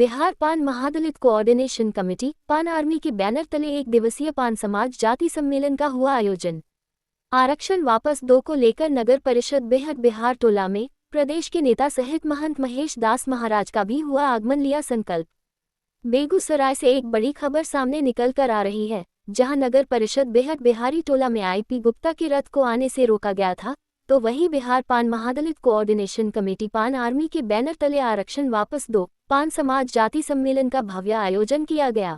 बिहार पान महादलित coordination committee पान आर्मी के बैनर तले एक दिवसीय पान समाज जाति सम्मेलन का हुआ आयोजन। आरक्षण वापस दो को लेकर नगर परिषद बेहद बिहार टोला में प्रदेश के नेता सहित महंत महेश दास महाराज का भी हुआ आगमन, लिया संकल्प। बेगूसराय से एक बड़ी खबर सामने निकल कर आ रही है, जहां नगर परिषद बेहद बिहारी टोला में आईपी गुप्ता के रथ को आने से रोका गया था, तो वहीं बिहार पान महादलित कोऑर्डिनेशन कमेटी पान आर्मी के बैनर तले आरक्षण वापस दो पान समाज जाति सम्मेलन का भव्य आयोजन किया गया।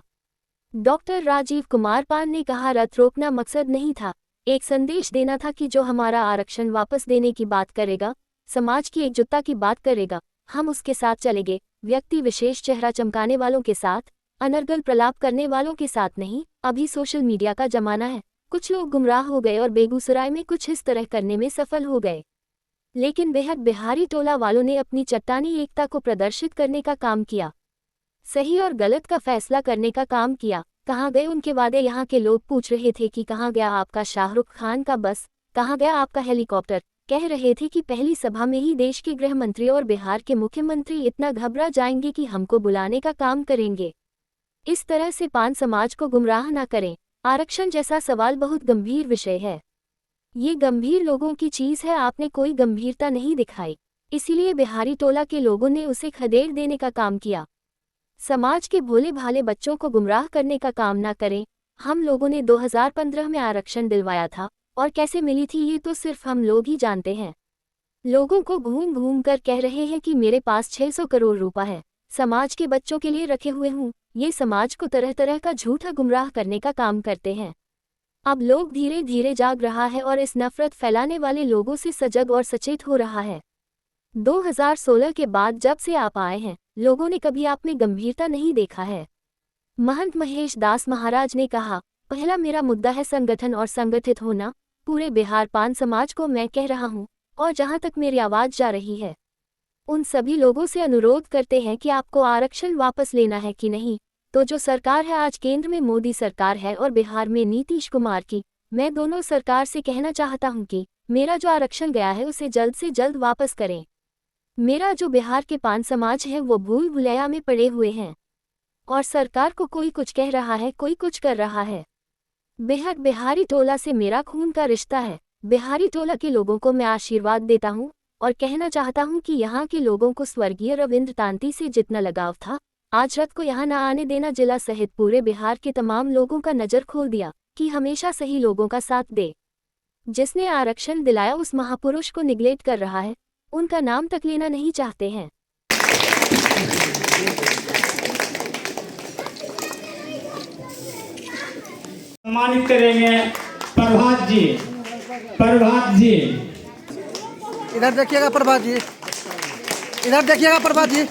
डॉक्टर राजीव कुमार पान ने कहा, रथ रोकना मकसद नहीं था, एक संदेश देना था कि जो हमारा आरक्षण वापस देने की बात करेगा, समाज की एकजुटता की बात करेगा, हम उसके साथ चलेंगे। व्यक्ति विशेष चेहरा चमकाने वालों के साथ, अनर्गल प्रलाप करने वालों के साथ नहीं। अभी सोशल मीडिया का जमाना है, कुछ लोग गुमराह हो गए और बेगूसराय में कुछ इस तरह करने में सफल हो गए, लेकिन बेहद बिहारी टोला वालों ने अपनी चट्टानी एकता को प्रदर्शित करने का काम किया, सही और गलत का फैसला करने का काम किया। कहाँ गए उनके वादे? यहाँ के लोग पूछ रहे थे कि कहाँ गया आपका शाहरुख खान का बस, कहाँ गया आपका हेलीकॉप्टर? कह रहे थे कि पहली सभा में ही देश के गृह मंत्री और बिहार के मुख्यमंत्री इतना घबरा जाएंगे कि हमको बुलाने का काम करेंगे। इस तरह से पान समाज को गुमराह न करें। आरक्षण जैसा सवाल बहुत गंभीर विषय है, ये गंभीर लोगों की चीज है, आपने कोई गंभीरता नहीं दिखाई, इसीलिए बिहारी टोला के लोगों ने उसे खदेड़ देने का काम किया। समाज के भोले भाले बच्चों को गुमराह करने का काम ना करें। हम लोगों ने 2015 में आरक्षण दिलवाया था और कैसे मिली थी ये तो सिर्फ हम लोग ही जानते हैं। लोगों को घूम घूम कर कह रहे हैं कि मेरे पास 600 करोड़ रुपए है, समाज के बच्चों के लिए रखे हुए हूँ। ये समाज को तरह तरह का झूठा गुमराह करने का काम करते हैं। अब लोग धीरे धीरे जाग रहा है और इस नफरत फैलाने वाले लोगों से सजग और सचेत हो रहा है। 2016 के बाद जब से आप आए हैं, लोगों ने कभी आप में गंभीरता नहीं देखा है। महंत महेश दास महाराज ने कहा, पहला मेरा मुद्दा है संगठन और संगठित होना। पूरे बिहार पान समाज को मैं कह रहा हूँ, और जहाँ तक मेरी आवाज़ जा रही है, उन सभी लोगों से अनुरोध करते हैं कि आपको आरक्षण वापस लेना है कि नहीं। तो जो सरकार है, आज केंद्र में मोदी सरकार है और बिहार में नीतीश कुमार की, मैं दोनों सरकार से कहना चाहता हूं कि मेरा जो आरक्षण गया है उसे जल्द से जल्द वापस करें। मेरा जो बिहार के पान समाज है वो भूल भुलैया में पड़े हुए हैं और सरकार को कोई कुछ कह रहा है, कोई कुछ कर रहा है। बेहद बिहारी टोला से मेरा खून का रिश्ता है। बिहारी टोला के लोगों को मैं आशीर्वाद देता हूं और कहना चाहता हूं कि यहाँ के लोगों को स्वर्गीय रविंद्र तांती से जितना लगाव था, आज रथ को यहाँ न आने देना जिला सहित पूरे बिहार के तमाम लोगों का नज़र खोल दिया कि हमेशा सही लोगों का साथ दे। जिसने आरक्षण दिलाया उस महापुरुष को निग्लेक्ट कर रहा है, उनका नाम तक लेना नहीं चाहते हैं। सम्मानित करेंगे प्रभात जी। प्रभात जी इधर देखिएगा, प्रभात जी इधर देखिएगा, प्रभात जी।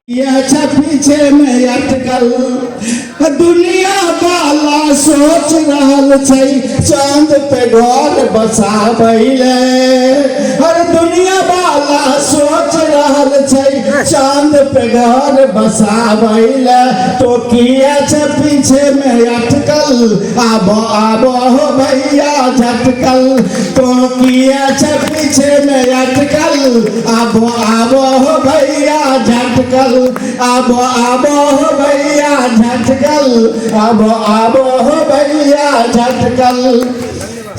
यह पीछे में अटकल दुनिया वाला सोच रहल छै, चांद पे घर बसाबैले। हर दुनिया वाला सोच रहल छै, चांद पे घर बसाबैले। तो किया छै पीछे में अटकल, आबो आबो हो भैया झटकल। तो किया छै पीछे में अटकल, आबो आबो हो भैया झटकल। आबो आबो हो भैया झटकल, आबो आबो हो भैया झटकल।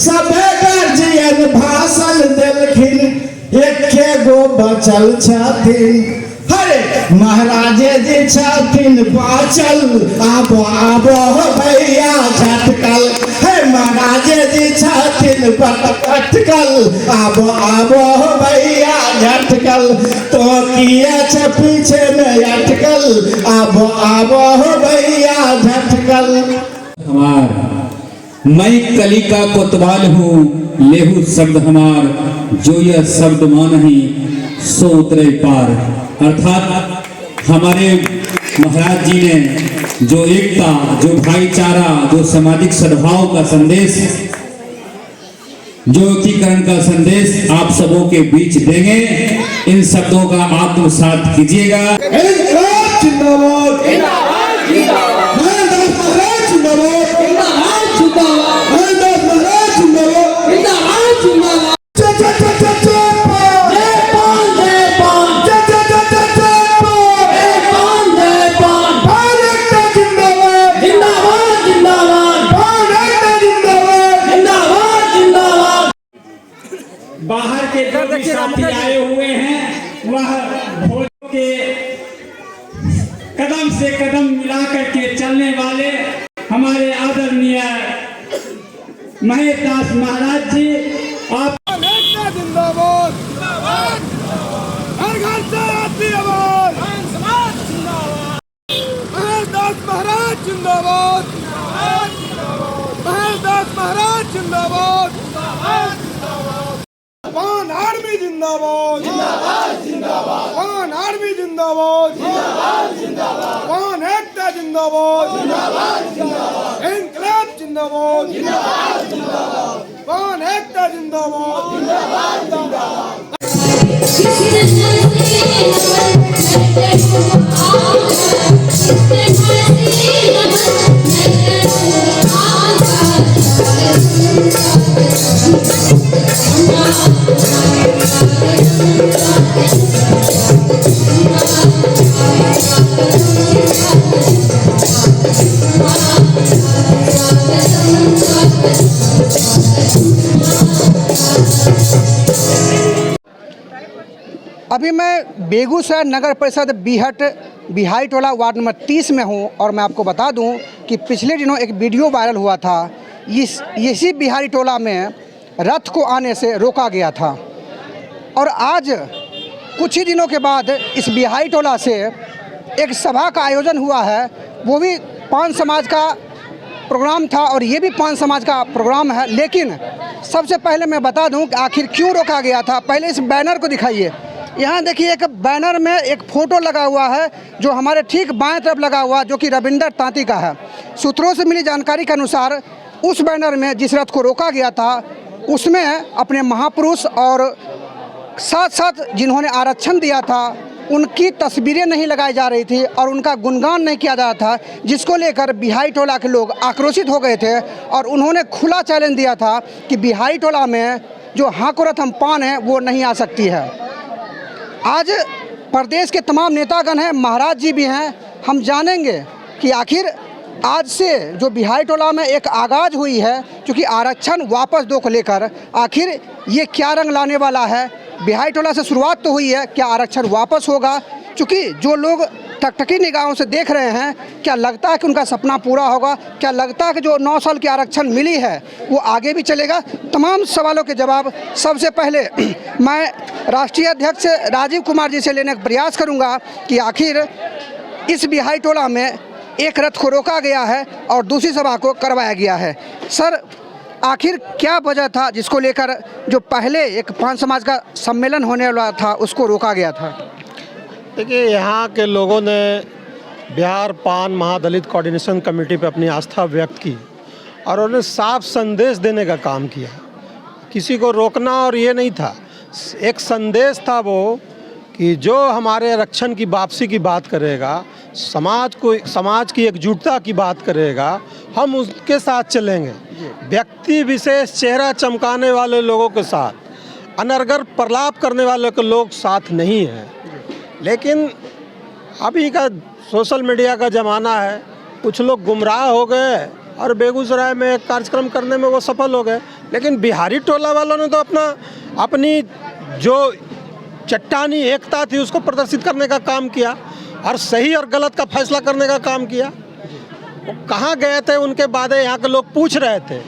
सबे गार्जियन भाषण देलखिन, एके गो बचल छथिन। हरे महाराजे जी छथिन बाचल, आबो आबो हो भैया झटकल। हे महाराजे जी छथिन अटकल, आबो आबो हो भैया झटकल। तो किया छ पीछे में अटकल, आबो आबो हो भैया झटकल। हमार मैं कलिका कोतवाल हूँ, लेहू शब्द हमार, जो यह शब्द मानही सो उतरे पार। अर्थात हमारे महाराज जी ने जो एकता, जो भाईचारा, जो सामाजिक सद्भाव का संदेश, जो एकीकरण का संदेश आप सबों के बीच देंगे, इन शब्दों का आत्मसात कीजिएगा। इंकलाब जिंदाबाद, मोहनदास महाराज जिंदाबाद, मोहनदास महाराज जिंदाबाद। बाहर के जो भी साथी आए हुए हैं वह भोज के कदम से कदम मिलाकर के चलने वाले हमारे आदरणीय महेश दास महाराज जी, आप जिंदाबाद, हर घर से आती आवाज, महेशदास महाराज जिंदाबाद, महेशदास महाराज जिंदाबाद, पान आर्मी जिंदाबाद, पान आर्मी जिंदाबाद, पान एकता जिंदाबाद, इंकलाब जिंदाबाद, पान एकता जिंदाबाद। अभी मैं बेगूसराय नगर परिषद बीहट बिहाई टोला वार्ड नंबर 30 में हूं और मैं आपको बता दूं कि पिछले दिनों एक वीडियो वायरल हुआ था। इसी बिहारी टोला में रथ को आने से रोका गया था और आज कुछ ही दिनों के बाद इस बिहाई टोला से एक सभा का आयोजन हुआ है। वो भी पान समाज का प्रोग्राम था और ये भी पान समाज का प्रोग्राम है। लेकिन सबसे पहले मैं बता दूं कि आखिर क्यों रोका गया था। पहले इस बैनर को दिखाइए। यहाँ देखिए, एक बैनर में एक फ़ोटो लगा हुआ है जो हमारे ठीक बाएं तरफ लगा हुआ, जो कि रविंदर तांती का है। सूत्रों से मिली जानकारी के अनुसार उस बैनर में जिस रथ को रोका गया था उसमें अपने महापुरुष और साथ साथ जिन्होंने आरक्षण दिया था उनकी तस्वीरें नहीं लगाई जा रही थी और उनका गुणगान नहीं किया जा रहा था, जिसको लेकर बिहाई टोला के लोग आक्रोशित हो गए थे और उन्होंने खुला चैलेंज दिया था कि बिहाई टोला में जो हाकुरथम पान है वो नहीं आ सकती है। आज प्रदेश के तमाम नेतागण हैं, महाराज जी भी हैं। हम जानेंगे कि आखिर आज से जो बिहाई टोला में एक आगाज हुई है, क्योंकि आरक्षण वापस दो को लेकर, आखिर ये क्या रंग लाने वाला है। बिहाई टोला से शुरुआत तो हुई है, क्या आरक्षण वापस होगा? क्योंकि जो लोग टकटकी निगाहों से देख रहे हैं, क्या लगता है कि उनका सपना पूरा होगा? क्या लगता है कि जो 9 साल की आरक्षण मिली है वो आगे भी चलेगा? तमाम सवालों के जवाब सबसे पहले मैं राष्ट्रीय अध्यक्ष राजीव कुमार जी से लेने का प्रयास करूंगा कि आखिर इस बिहाई टोला में एक रथ को रोका गया है और दूसरी सभा को करवाया गया है। सर, आखिर क्या वजह था जिसको लेकर जो पहले एक पान समाज का सम्मेलन होने वाला था उसको रोका गया था? देखिए, यहाँ के लोगों ने बिहार पान महादलित कोऑर्डिनेशन कमेटी पे अपनी आस्था व्यक्त की और उन्होंने साफ संदेश देने का काम किया। किसी को रोकना और ये नहीं था, एक संदेश था वो कि जो हमारे आरक्षण की वापसी की बात करेगा, समाज की एकजुटता की बात करेगा, हम उसके साथ चलेंगे। व्यक्ति विशेष चेहरा चमकाने वाले लोगों के साथ, अनर्गल प्रलाप करने वाले के लोग साथ नहीं हैं। लेकिन अभी का सोशल मीडिया का ज़माना है, कुछ लोग गुमराह हो गए और बेगूसराय में एक कार्यक्रम करने में वो सफल हो गए। लेकिन बिहारी टोला वालों ने तो अपनी जो चट्टानी एकता थी उसको प्रदर्शित करने का काम किया और सही और गलत का फैसला करने का काम किया। वो कहाँ गए थे उनके बाद यहाँ के लोग पूछ रहे थे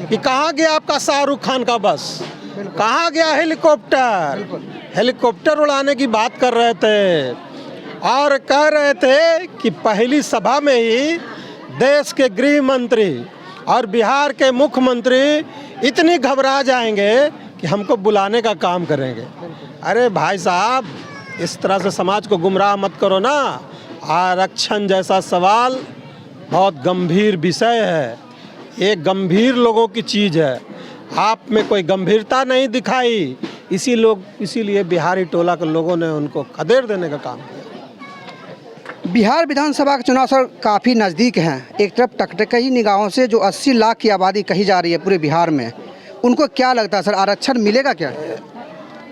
कि कहाँ गया आपका शाहरुख खान का बस, कहाँ गया हेलीकॉप्टर उड़ाने की बात कर रहे थे और कह रहे थे कि पहली सभा में ही देश के गृह मंत्री और बिहार के मुख्यमंत्री इतनी घबरा जाएंगे कि हमको बुलाने का काम करेंगे। अरे भाई साहब, इस तरह से समाज को गुमराह मत करो ना। आरक्षण जैसा सवाल बहुत गंभीर विषय है, ये गंभीर लोगों की चीज़ है। आप में कोई गंभीरता नहीं दिखाई, इसीलिए बिहारी टोला के लोगों ने उनको खदेड़ देने का काम किया। बिहार विधानसभा के चुनाव सर काफ़ी नज़दीक हैं। एक तरफ टकटकी निगाहों से जो 80 लाख की आबादी कही जा रही है पूरे बिहार में, उनको क्या लगता है सर, आरक्षण मिलेगा क्या?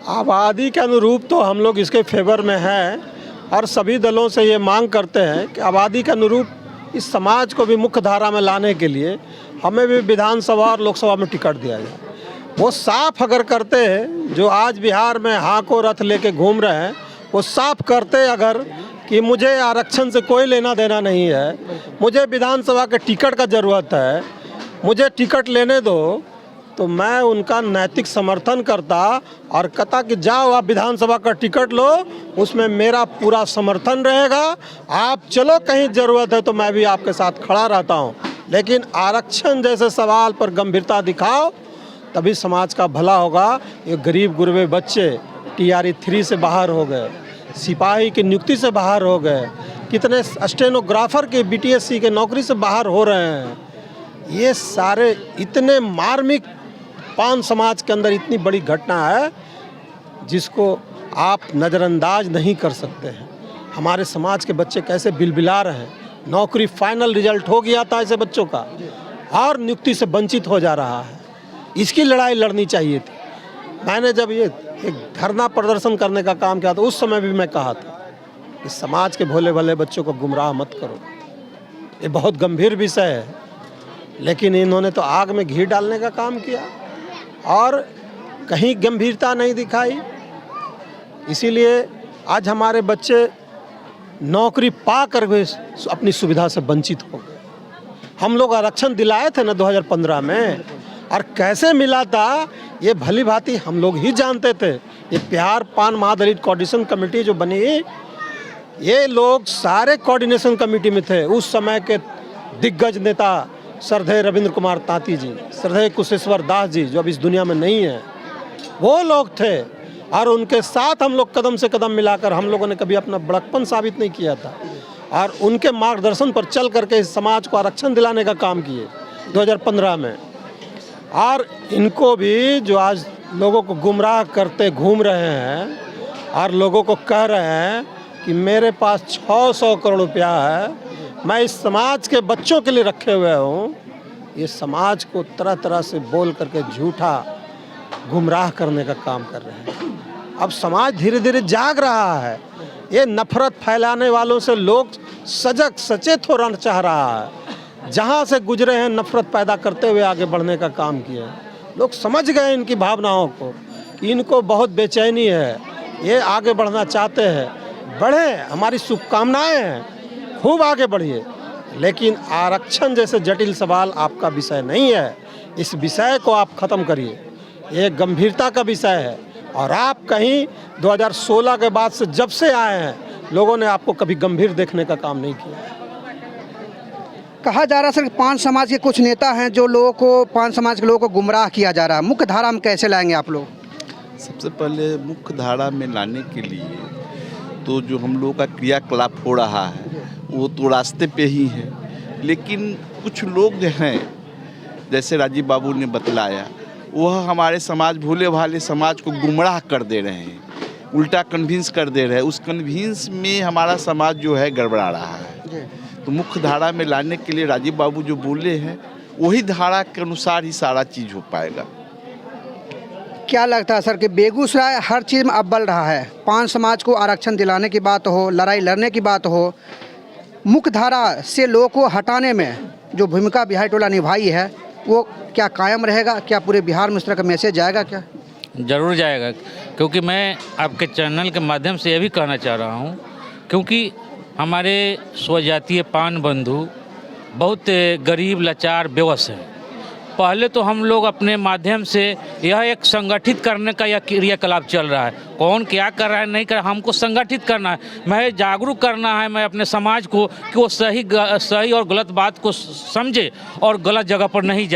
आबादी के अनुरूप तो हम लोग इसके फेवर में हैं और सभी दलों से ये मांग करते हैं कि आबादी के अनुरूप इस समाज को भी मुख्य धारा में लाने के लिए हमें भी विधानसभा और लोकसभा में टिकट दिया जाए। वो साफ अगर करते हैं, जो आज बिहार में हाको रथ लेके घूम रहे हैं, वो साफ करते अगर कि मुझे आरक्षण से कोई लेना देना नहीं है, मुझे विधानसभा के टिकट का ज़रूरत है, मुझे टिकट लेने दो, तो मैं उनका नैतिक समर्थन करता और कहता कि जाओ आप विधानसभा का टिकट लो, उसमें मेरा पूरा समर्थन रहेगा। आप चलो कहीं ज़रूरत है तो मैं भी आपके साथ खड़ा रहता हूँ, लेकिन आरक्षण जैसे सवाल पर गंभीरता दिखाओ, तभी समाज का भला होगा। ये गरीब गुरबे बच्चे TRE 3 से बाहर हो गए, सिपाही की नियुक्ति से बाहर हो गए, कितने स्टेनोग्राफर के BTSC के नौकरी से बाहर हो रहे हैं। ये सारे इतने मार्मिक पान समाज के अंदर इतनी बड़ी घटना है जिसको आप नज़रअंदाज नहीं कर सकते हैं। हमारे समाज के बच्चे कैसे बिलबिला रहे हैं, नौकरी फाइनल रिजल्ट हो गया था ऐसे बच्चों का और नियुक्ति से वंचित हो जा रहा है। इसकी लड़ाई लड़नी चाहिए थी। मैंने जब ये एक धरना प्रदर्शन करने का काम किया था, उस समय भी मैं कहा था कि समाज के भोले भले बच्चों को गुमराह मत करो, ये बहुत गंभीर विषय है। लेकिन इन्होंने तो आग में घी डालने का काम किया और कहीं गंभीरता नहीं दिखाई। इसीलिए आज हमारे बच्चे नौकरी पा कर भी अपनी सुविधा से वंचित हो गए। हम लोग आरक्षण दिलाए थे ना 2015 में, और कैसे मिला था ये भली भांति हम लोग ही जानते थे। ये बिहार पान महादलित कोऑर्डिनेशन कमेटी जो बनी, ये लोग सारे कोऑर्डिनेशन कमेटी में थे। उस समय के दिग्गज नेता श्रद्धेय रविंद्र कुमार तांती जी, श्रद्धेय कुशेश्वर दास जी जो अब इस दुनिया में नहीं है, वो लोग थे। और उनके साथ हम लोग कदम से कदम मिलाकर, हम लोगों ने कभी अपना बड़कपन साबित नहीं किया था, और उनके मार्गदर्शन पर चल करके इस समाज को आरक्षण दिलाने का काम किए 2015 में। और इनको भी जो आज लोगों को गुमराह करते घूम रहे हैं और लोगों को कह रहे हैं कि मेरे पास 600 करोड़ रुपया है, मैं इस समाज के बच्चों के लिए रखे हुए हूँ, ये समाज को तरह तरह से बोल करके झूठा गुमराह करने का काम कर रहे हैं। अब समाज धीरे धीरे जाग रहा है। ये नफरत फैलाने वालों से लोग सचेत होना चाह रहा है। जहाँ से गुजरे हैं नफरत पैदा करते हुए आगे बढ़ने का काम किया है। लोग समझ गए इनकी भावनाओं को, इनको बहुत बेचैनी है, ये आगे बढ़ना चाहते हैं। बढ़े, हमारी शुभकामनाएं हैं, खूब आगे बढ़िए, लेकिन आरक्षण जैसे जटिल सवाल आपका विषय नहीं है। इस विषय को आप ख़त्म करिए, ये गंभीरता का विषय है। और आप कहीं 2016 के बाद से जब से आए हैं, लोगों ने आपको कभी गंभीर देखने का काम नहीं किया। कहा जा रहा है सर कि पान समाज के कुछ नेता हैं जो लोगों को, पान समाज के लोगों को गुमराह किया जा रहा है। मुख्य धारा में कैसे लाएंगे आप लोग? सबसे पहले मुख्य धारा में लाने के लिए तो जो हम लोगों का क्रियाकलाप हो रहा है वो तो रास्ते पे ही है, लेकिन कुछ लोग जो हैं, जैसे राजीव बाबू ने बतलाया, वह हमारे समाज, भोले भाले समाज को गुमराह कर दे रहे हैं, उल्टा कन्विंस कर दे रहे हैं। उस कन्विंस में हमारा समाज जो है गड़बड़ा रहा है। तो मुख्य धारा में लाने के लिए राजीव बाबू जो बोले हैं, वही धारा के अनुसार ही सारा चीज़ हो पाएगा। क्या लगता है सर कि बेगूसराय हर चीज़ में अव्वल रहा है? पान समाज को आरक्षण दिलाने की बात हो, लड़ाई लड़ने की बात हो, मुख्य धारा से लोगों को हटाने में जो भूमिका बिहारी टोला निभाई है, वो क्या कायम रहेगा? क्या पूरे बिहार में इस तरह का मैसेज जाएगा? क्या ज़रूर जाएगा, क्योंकि मैं आपके चैनल के माध्यम से ये भी कहना चाह रहा हूँ, क्योंकि हमारे स्वजातीय पान बंधु बहुत गरीब, लाचार, बेवस हैं। पहले तो हम लोग अपने माध्यम से यह एक संगठित करने का यह क्रियाकलाप चल रहा है। कौन क्या कर रहा है नहीं कर रहा, हमको संगठित करना है, मैं जागरूक करना है, मैं अपने समाज को कि वो सही और गलत बात को समझे और गलत जगह पर नहीं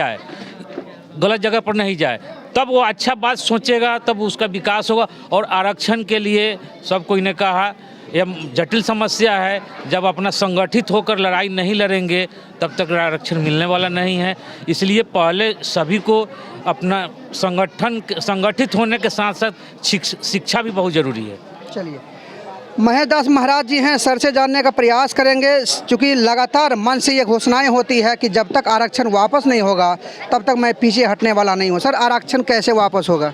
जाए, तब वो अच्छा बात सोचेगा, तब उसका विकास होगा। और आरक्षण के लिए सब कोई ने कहा, यह जटिल समस्या है। जब अपना संगठित होकर लड़ाई नहीं लड़ेंगे तब तक आरक्षण मिलने वाला नहीं है। इसलिए पहले सभी को अपना संगठित होने के साथ साथ शिक्षा भी बहुत ज़रूरी है। चलिए, महेश दास महाराज जी हैं, सर से जानने का प्रयास करेंगे, क्योंकि लगातार मन से ये घोषणाएं होती है कि जब तक आरक्षण वापस नहीं होगा तब तक मैं पीछे हटने वाला नहीं हूँ। सर, आरक्षण कैसे वापस होगा?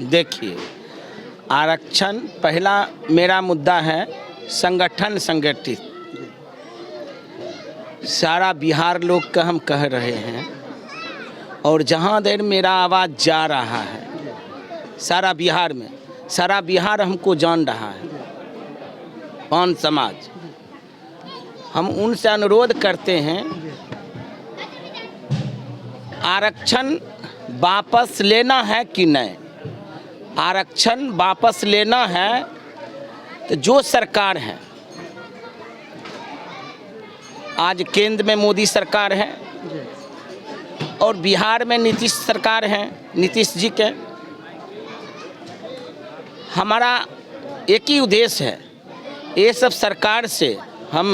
देखिए, आरक्षण पहला मेरा मुद्दा है संगठन संगठित। सारा बिहार लोग का हम कह रहे हैं और जहाँ देर मेरा आवाज़ जा रहा है सारा बिहार में, सारा बिहार हमको जान रहा है, पान समाज, हम उनसे अनुरोध करते हैं आरक्षण वापस लेना है कि नहीं। आरक्षण वापस लेना है तो जो सरकार है, आज केंद्र में मोदी सरकार है और बिहार में नीतीश सरकार है, नीतीश जी के, हमारा एक ही उद्देश्य है, ये सब सरकार से हम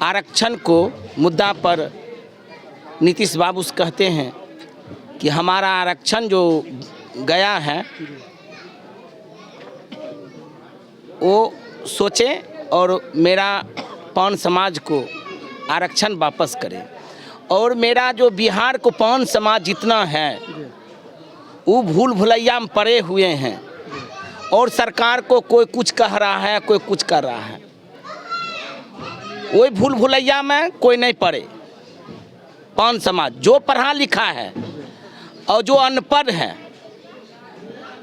आरक्षण को मुद्दा पर नीतीश बाबू से कहते हैं कि हमारा आरक्षण जो गया है वो सोचें और मेरा पान समाज को आरक्षण वापस करें। और मेरा जो बिहार को पान समाज जितना है वो भूल भुलैया में पड़े हुए हैं और सरकार को कोई कुछ कह रहा है, कोई कुछ कर रहा है। वही भूल भुलैया में कोई नहीं पड़े। पान समाज जो पढ़ा लिखा है और जो अनपढ़ है,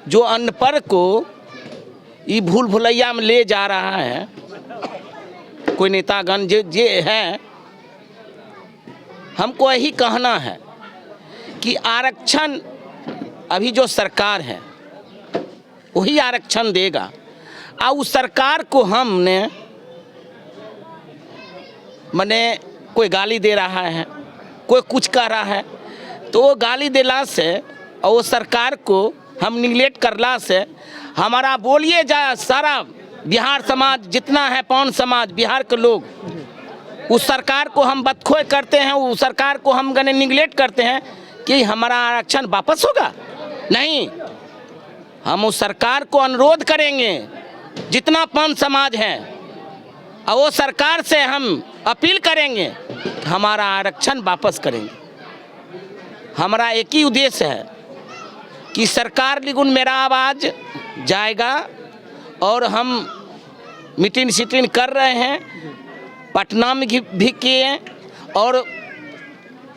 जो अनपढ़ को ये भूल भुलैया में ले जा रहा है, कोई नेतागण जे है, हमको यही कहना है कि आरक्षण अभी जो सरकार है वही आरक्षण देगा। और उस सरकार को हमने मने कोई गाली दे रहा है, कोई कुछ कह रहा है, तो वो गाली देला से और वो सरकार को हम निगलेक्ट करला से हमारा बोलिए जा सारा बिहार समाज जितना है, पान समाज, बिहार के लोग, उस सरकार को हम बदखोय करते हैं, उस सरकार को हम गने निगलेक्ट करते हैं कि हमारा आरक्षण वापस होगा। नहीं, हम उस सरकार को अनुरोध करेंगे जितना पान समाज है और वो सरकार से हम अपील करेंगे हमारा आरक्षण वापस करेंगे। हमारा एक ही उद्देश्य है कि सरकार लिगुन मेरा आवाज़ जाएगा और हम मीटिंग सीटिंग कर रहे हैं, पटना में भी किए और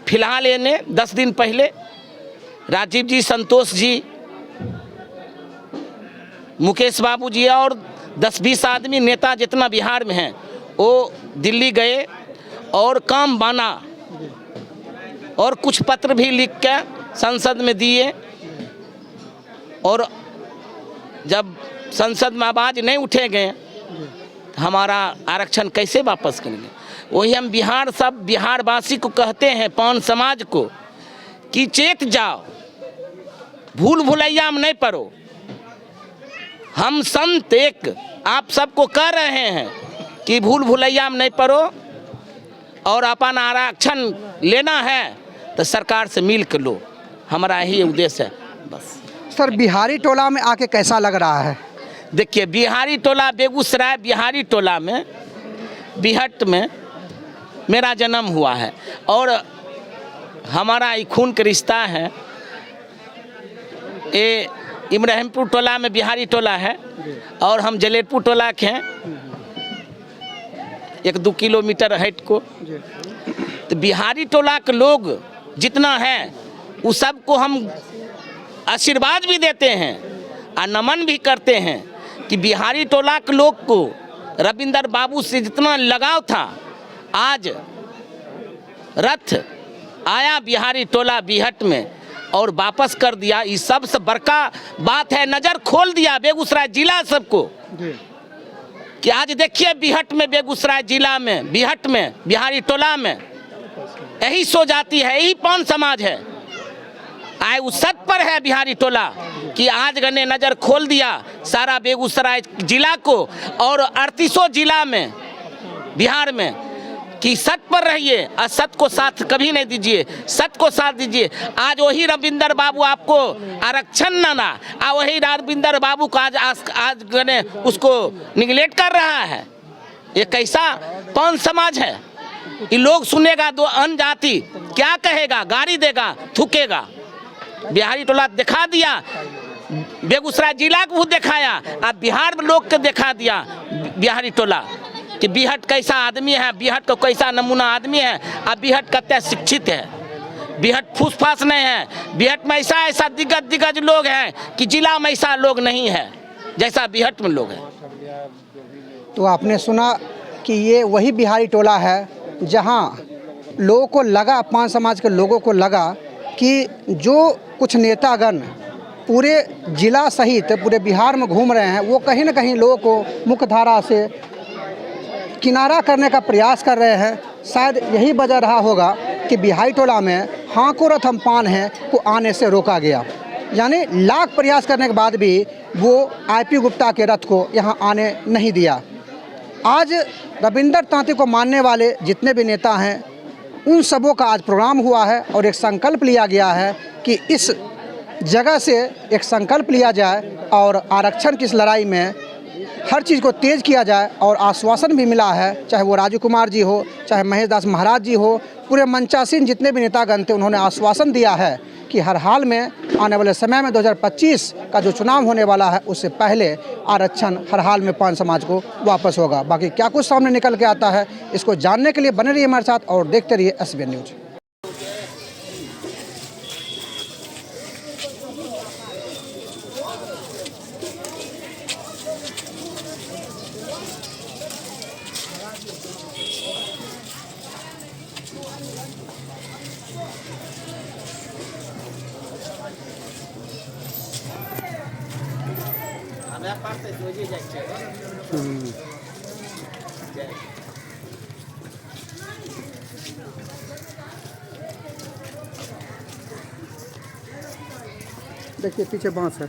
फिलहाल इन्हें 10 दिन पहले राजीव जी, संतोष जी, मुकेश बाबू जी और 10-20 आदमी नेता जितना बिहार में हैं वो दिल्ली गए और काम बना और कुछ पत्र भी लिख के संसद में दिए। और जब संसद में आवाज़ नहीं उठेंगे हमारा आरक्षण कैसे वापस करेंगे। वही हम बिहारवासी को कहते हैं, पान समाज को, कि चेत जाओ, भूल भुलैया में नहीं पड़ो। हम संत एक आप सबको कह रहे हैं कि भूल भुलैया में नहीं पड़ो और अपन आरक्षण लेना है तो सरकार से मिल कर लो। हमारा यही उद्देश्य है बस। सर, बिहारी टोला में आके कैसा लग रहा है? देखिए, बिहारी टोला, बेगूसराय बिहारी टोला में, बिहट में मेरा जन्म हुआ है और हमारा खून का रिश्ता है। ये इब्राहिमपुर टोला में बिहारी टोला है और हम जलेरपुर टोला के हैं, 1-2 किलोमीटर हट को। तो बिहारी टोला के लोग जितना है उस सबको हम आशीर्वाद भी देते हैं और नमन भी करते हैं कि बिहारी टोला के लोग को रविंदर बाबू से जितना लगाव था, आज रथ आया बिहारी टोला बिहट में और वापस कर दिया। ये सबसे बड़का बात है, नज़र खोल दिया बेगूसराय जिला सबको कि आज देखिए बिहट में, बेगूसराय जिला में, बिहट में, बिहारी टोला में यही सो जाती है, यही पान समाज है। आए उस सत पर है बिहारी टोला कि आज गने नज़र खोल दिया सारा बेगूसराय जिला को और 38 जिला में बिहार में कि सत पर रहिए, असत को साथ कभी नहीं दीजिए, सत को साथ दीजिए। आज वही रविंदर बाबू आपको आरक्षण ना वही रविंदर बाबू को आज गने उसको निगलेक्ट कर रहा है। ये कैसा कौन समाज है? ये लोग सुनेगा दो अन्य जाति क्या कहेगा, गाड़ी देगा, थूकेगा। बिहारी टोला दिखा दिया, बेगूसराय जिला को दिखाया, अब बिहार में लोग को दिखा दिया बिहारी टोला कि बिहट कैसा आदमी है, बिहट को कैसा नमूना आदमी है। अब बिहट कत्ते शिक्षित है, बिहट फूसफास नहीं है। बिहट में ऐसा दिग्गज लोग हैं कि जिला में ऐसा लोग नहीं है जैसा बिहट में लोग हैं। तो आपने सुना कि ये वही बिहारी टोला है जहां लोगों को लगा, पान समाज के लोगों को लगा कि जो कुछ नेतागण पूरे जिला सहित पूरे बिहार में घूम रहे हैं वो कहीं ना कहीं लोगों को मुख्य धारा से किनारा करने का प्रयास कर रहे हैं। शायद यही वजह रहा होगा कि बिहारी टोला में हाको रथम पान है को आने से रोका गया, यानी लाख प्रयास करने के बाद भी वो आईपी गुप्ता के रथ को यहाँ आने नहीं दिया। आज रविंदर तांती को मानने वाले जितने भी नेता हैं उन सबों का आज प्रोग्राम हुआ है और एक संकल्प लिया गया है कि इस जगह से एक संकल्प लिया जाए और आरक्षण की इस लड़ाई में हर चीज़ को तेज़ किया जाए। और आश्वासन भी मिला है, चाहे वो राजू कुमार जी हो, चाहे महेश दास महाराज जी हो, पूरे मंचासीन जितने भी नेतागण थे उन्होंने आश्वासन दिया है कि हर हाल में आने वाले समय में 2025 का जो चुनाव होने वाला है उससे पहले आरक्षण हर हाल में पान समाज को वापस होगा। बाकी क्या कुछ सामने निकल के आता है इसको जानने के लिए बने रहिए हमारे साथ और देखते रहिए SBN न्यूज़। देखिए पीछे बांस है।